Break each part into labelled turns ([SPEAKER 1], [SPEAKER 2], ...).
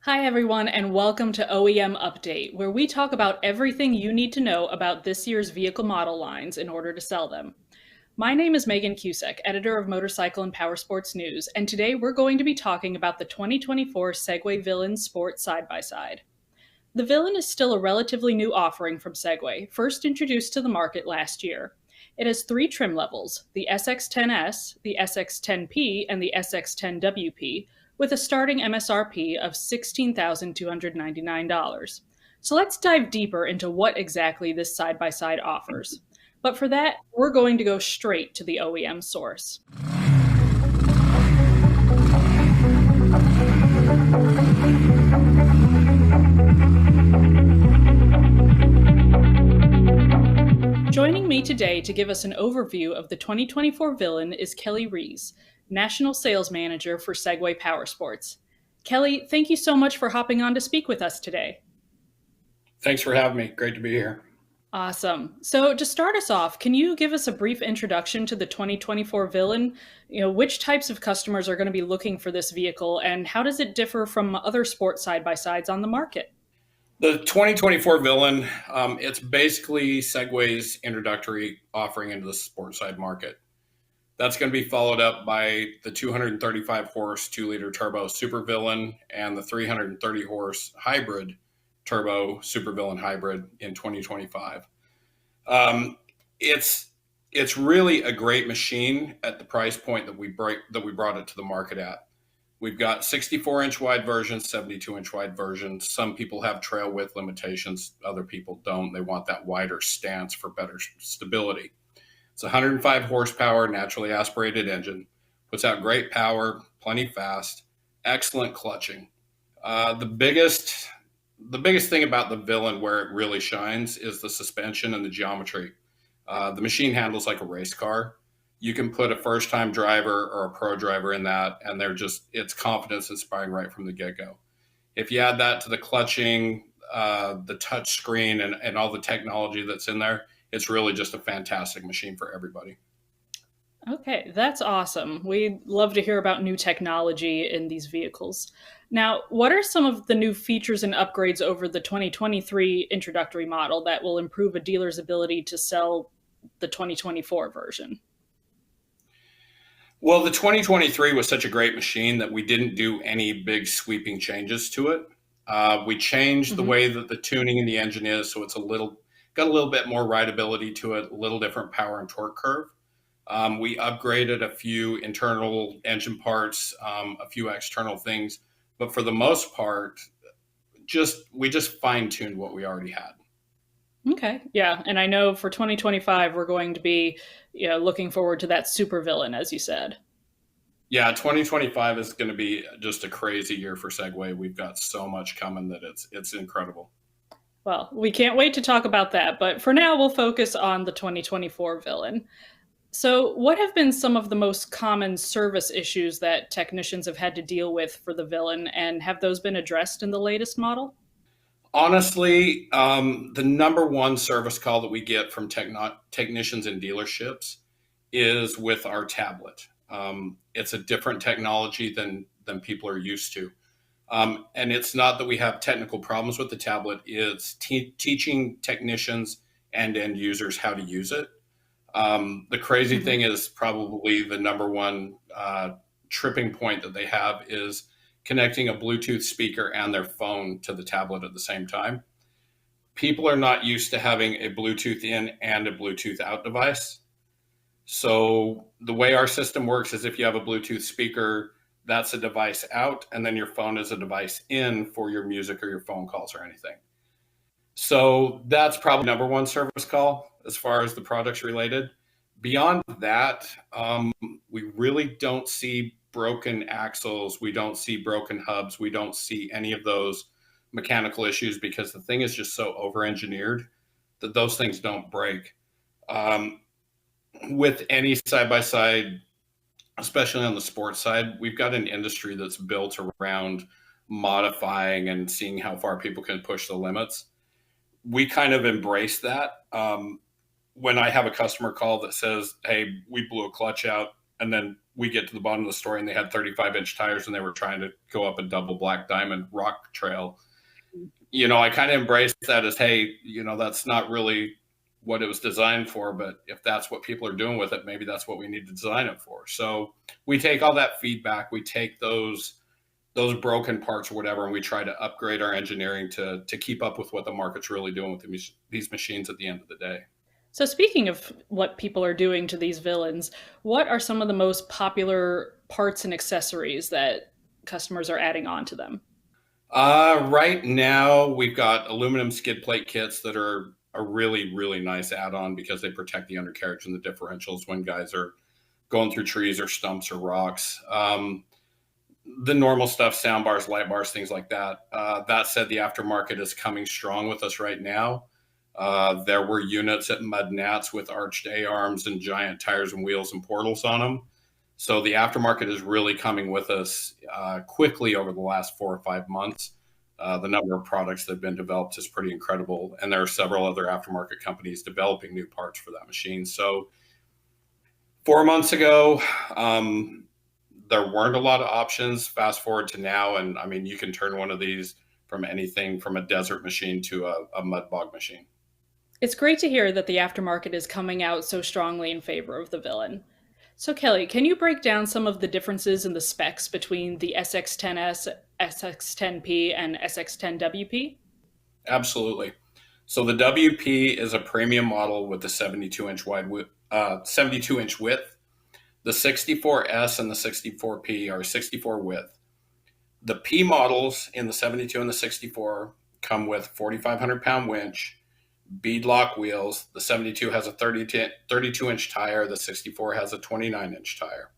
[SPEAKER 1] Hi, everyone, and welcome to OEM Update, where we talk about everything you need to know about this year's vehicle model lines in order to sell them. My name is Megan Cusick, editor of Motorcycle and Powersports News, and today we're going to be talking about the 2024 Segway Villain Sport Side-by-Side. The Villain is still a relatively new offering from Segway, first introduced to the market last year. It has three trim levels: the SX10 S, the SX10P, and the SX10WP, with a starting MSRP of $16,299. So let's dive deeper into what exactly this side by side offers. But for that, we're going to go straight to the OEM source. Joining me today to give us an overview of the 2024 Villain is Kelly Rees, National Sales Manager for Segway Powersports. Kelly, thank you so much for hopping on to speak with us today.
[SPEAKER 2] Thanks for having me. Great to be here.
[SPEAKER 1] Awesome. So, to start us off, can you give us a brief introduction to the 2024 Villain? Which types of customers are going to be looking for this vehicle, and how does it differ from other sport side by sides on the market?
[SPEAKER 2] The 2024 Villain, it's basically Segway's introductory offering into the sports side market. That's going to be followed up by the 235 horse 2-liter turbo Super Villain and the 330 horse hybrid turbo Super Villain hybrid in 2025. It's really a great machine at the price point that we brought it to the market at. We've got 64-inch wide versions, 72-inch wide versions. Some people have trail width limitations. Other people don't. They want that wider stance for better stability. It's a 105 horsepower, naturally aspirated engine. Puts out great power, plenty fast, excellent clutching. The biggest thing about the Villain, where it really shines, is the suspension and the geometry. The machine handles like a race car. You can put a first-time driver or a pro driver in that, and it's confidence inspiring right from the get-go. If you add that to the clutching, the touch screen, and all the technology that's in there, it's really just a fantastic machine for everybody.
[SPEAKER 1] Okay, that's awesome. We love to hear about new technology in these vehicles. Now, what are some of the new features and upgrades over the 2023 introductory model that will improve a dealer's ability to sell the 2024 version?
[SPEAKER 2] Well, the 2023 was such a great machine that we didn't do any big sweeping changes to it. We changed the
[SPEAKER 1] Hmm.
[SPEAKER 2] way that the tuning in the engine is, so got a little bit more rideability to it, a little different power and torque curve. We upgraded a few internal engine parts, a few external things, but for the most part, we just fine tuned what we already had.
[SPEAKER 1] Okay, yeah, and I know for 2025 we're going to be, looking forward to that super villain, as you said.
[SPEAKER 2] Yeah, 2025 is going to be just a crazy year for Segway. We've got so much coming that it's incredible.
[SPEAKER 1] Well, we can't wait to talk about that, but for now we'll focus on the 2024 villain. So, what have been some of the most common service issues that technicians have had to deal with for the villain, and have those been addressed in the latest model?
[SPEAKER 2] Honestly, the number one service call that we get from technicians in dealerships is with our tablet. It's a different technology than people are used to. And it's not that we have technical problems with the tablet, it's teaching technicians and end users how to use it. The crazy
[SPEAKER 1] Hmm.
[SPEAKER 2] thing is probably the number one tripping point that they have is connecting a Bluetooth speaker and their phone to the tablet at the same time. People are not used to having a Bluetooth in and a Bluetooth out device. So the way our system works is if you have a Bluetooth speaker, that's a device out, and then your phone is a device in for your music or your phone calls or anything. So that's probably number one service call as far as the products related. Beyond that, we really don't see broken axles. We don't see broken hubs. We don't see any of those mechanical issues because the thing is just so over engineered that those things don't break. Um, with any side by side, especially on the sports side, we've got an industry that's built around modifying and seeing how far people can push the limits. We kind of embrace that. When I have a customer call that says, "Hey, we blew a clutch out," and then we get to the bottom of the story and they had 35-inch tires and they were trying to go up a double black diamond rock trail. I kind of embrace that as, hey, that's not really what it was designed for, but if that's what people are doing with it, maybe that's what we need to design it for. So we take all that feedback, we take those broken parts or whatever, and we try to upgrade our engineering to keep up with what the market's really doing with these machines at the end of the day.
[SPEAKER 1] So speaking of what people are doing to these villains, what are some of the most popular parts and accessories that customers are adding on to them?
[SPEAKER 2] Right now, we've got aluminum skid plate kits that are a really, really nice add-on because they protect the undercarriage and the differentials when guys are going through trees or stumps or rocks. The normal stuff, sound bars, light bars, things like that. That said, the aftermarket is coming strong with us right now. There were units at Mud Nats with arched A-arms and giant tires and wheels and portals on them. So the aftermarket is really coming with us quickly over the last 4 or 5 months. The number of products that have been developed is pretty incredible. And there are several other aftermarket companies developing new parts for that machine. So 4 months ago, there weren't a lot of options. Fast forward to now, and I mean, you can turn one of these from anything from a desert machine to a mud bog machine.
[SPEAKER 1] It's great to hear that the aftermarket is coming out so strongly in favor of the Villain. So Kelly, can you break down some of the differences in the specs between the SX10 S, SX10P, and SX10WP?
[SPEAKER 2] Absolutely. So the WP is a premium model with the 72-inch 72-inch width. The 64S and the 64P are 64 width. The P models in the 72 and the 64 come with 4,500-pound winch, beadlock wheels. The 72 has a 32-inch tire. The 64 has a 29-inch tire.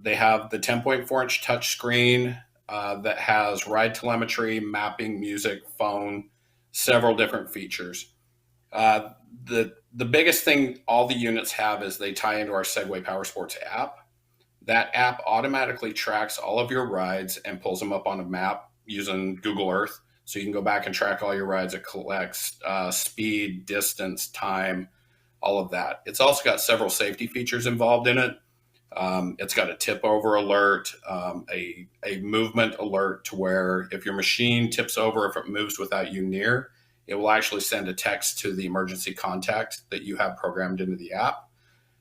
[SPEAKER 2] They have the 10.4-inch touchscreen that has ride telemetry, mapping, music, phone, several different features. The biggest thing all the units have is they tie into our Segway Powersports app. That app automatically tracks all of your rides and pulls them up on a map using Google Earth. So you can go back and track all your rides. It collects speed, distance, time, all of that. It's also got several safety features involved in it. It's got a tip over alert, a movement alert to where if your machine tips over, if it moves without you near, it will actually send a text to the emergency contact that you have programmed into the app.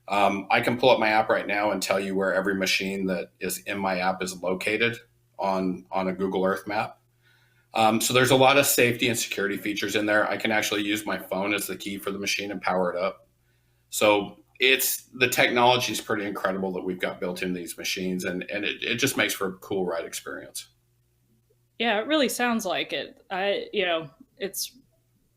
[SPEAKER 2] I can pull up my app right now and tell you where every machine that is in my app is located on a Google Earth map. So there's a lot of safety and security features in there. I can actually use my phone as the key for the machine and power it up. So the technology is pretty incredible that we've got built in these machines, and it just makes for a cool ride experience.
[SPEAKER 1] Yeah, it really sounds like it. It's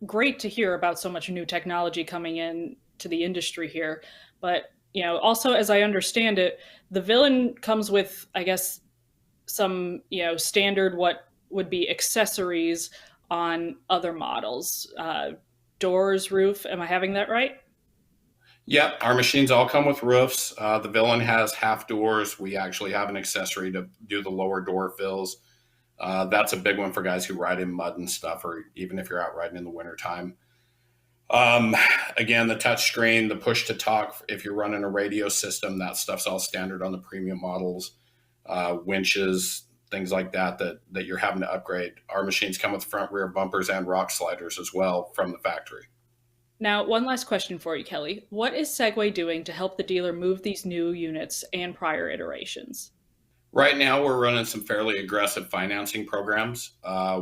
[SPEAKER 1] great to hear about so much new technology coming in to the industry here. But, also as I understand it, the Villain comes with, I guess, some, standard what would be accessories on other models. Doors, roof, am I having that right?
[SPEAKER 2] Yep, our machines all come with roofs. The Villain has half doors. We actually have an accessory to do the lower door fills. That's a big one for guys who ride in mud and stuff, or even if you're out riding in the wintertime. Again, the touch screen, the push to talk, if you're running a radio system, that stuff's all standard on the premium models. Winches, things like that you're having to upgrade. Our machines come with front rear bumpers and rock sliders as well from the factory.
[SPEAKER 1] Now, one last question for you, Kelly. What is Segway doing to help the dealer move these new units and prior iterations?
[SPEAKER 2] Right now, we're running some fairly aggressive financing programs.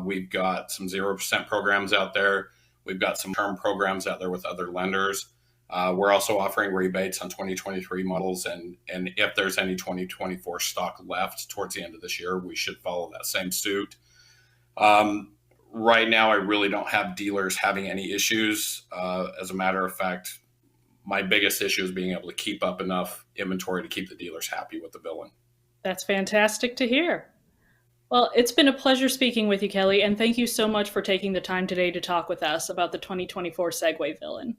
[SPEAKER 2] We've got some 0% programs out there. We've got some term programs out there with other lenders. We're also offering rebates on 2023 models, and if there's any 2024 stock left towards the end of this year, we should follow that same suit. Right now, I really don't have dealers having any issues. As a matter of fact, my biggest issue is being able to keep up enough inventory to keep the dealers happy with the Villain.
[SPEAKER 1] That's fantastic to hear. Well, it's been a pleasure speaking with you, Kelly, and thank you so much for taking the time today to talk with us about the 2024 Segway Villain.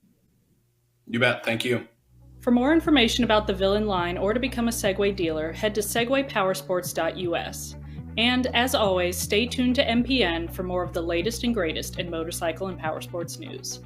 [SPEAKER 2] You bet. Thank you.
[SPEAKER 1] For more information about the Villain line or to become a Segway dealer, head to segwaypowersports.us. And as always, stay tuned to MPN for more of the latest and greatest in motorcycle and powersports news.